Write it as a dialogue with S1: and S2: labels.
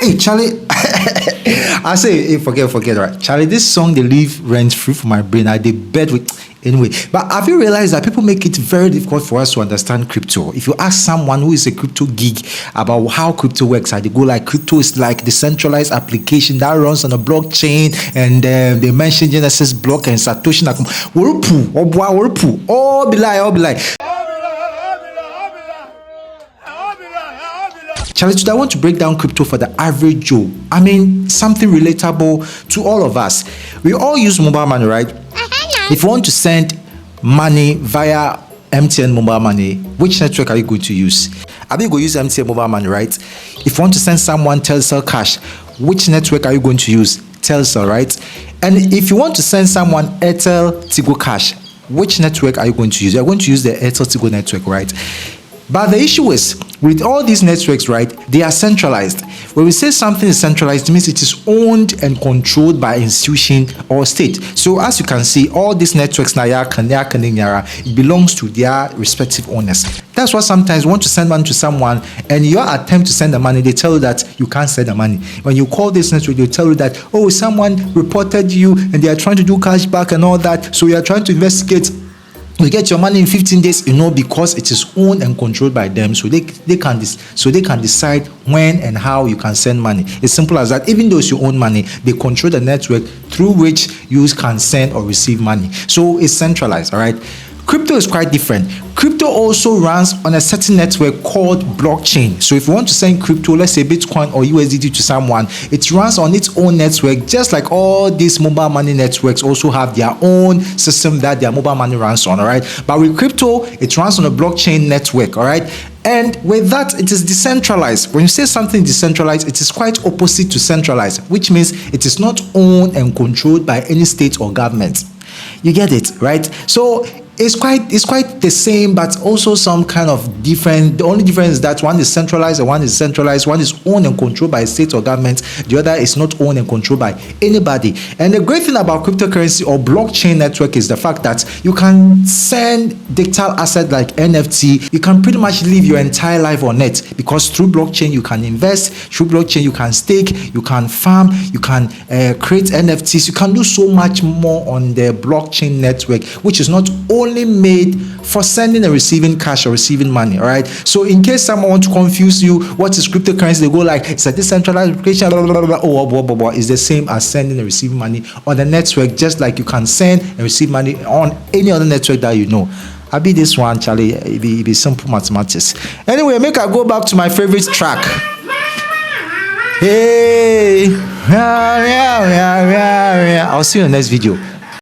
S1: Hey, Charlie. I say, hey, forget, right? Charlie, this song, they live rent free for my brain. I did bed with. Anyway, but have you realized that people make it very difficult for us to understand crypto? If you ask someone who is a crypto geek about how crypto works, they go like, crypto is like decentralized application that runs on a blockchain, and they mention Genesis block and Satoshi Nakamoto. All be like. Charlie, today I want to break down crypto for the average Joe. I mean, something relatable to all of us. We all use mobile money, right? If you want to send money via MTN Mobile Money, which network are you going to use? Are you going to use MTN Mobile Money, right? If you want to send someone Telcel Cash, which network are you going to use? Telcel, right? And if you want to send someone AirtelTigo Cash, which network are you going to use? You're going to use the AirtelTigo network, right? But the issue is, with all these networks, right, they are centralized. When we say something is centralized, it means it is owned and controlled by institution or state. So as you can see, all these networks, it belongs to their respective owners. That's why sometimes you want to send money to someone, and your attempt to send the money, they tell you that you can't send the money. When you call this network, they tell you that, oh, someone reported you, and they are trying to do cashback and all that, so you are trying to investigate. You get your money in 15 days, because it is owned and controlled by them, so they can decide when and how you can send money. It's simple as that. Even though it's your own money, they control the network through which you can send or receive money. So it's centralized, all right? Crypto is quite different. Crypto also runs on a certain network called blockchain. So if you want to send crypto, let's say Bitcoin or USDT to someone, it runs on its own network, just like all these mobile money networks also have their own system that their mobile money runs on, all right? But with crypto, it runs on a blockchain network, all right? And with that, it is decentralized. When you say something decentralized, it is quite opposite to centralized, which means it is not owned and controlled by any state or government. You get it, right? So it's quite the same, but also some kind of different. The only difference is that one is centralized and one is centralized. One is owned and controlled by a state or government. The other is not owned and controlled by anybody. And the great thing about cryptocurrency or blockchain network is the fact that you can send digital asset like NFT. You can pretty much live your entire life on it, because through blockchain you can invest, through blockchain you can stake, you can farm, you can create NFTs. You can do so much more on the blockchain network, which is not only made for sending and receiving cash or receiving money, all right? So in case someone wants to confuse you, what is cryptocurrency? They go like, it's a decentralized application, it's the same as sending and receiving money on the network, just like you can send and receive money on any other network that you know. I be this one, Charlie. It be simple mathematics. Anyway, make I go back to my favorite track. Hey, I'll see you in the next video.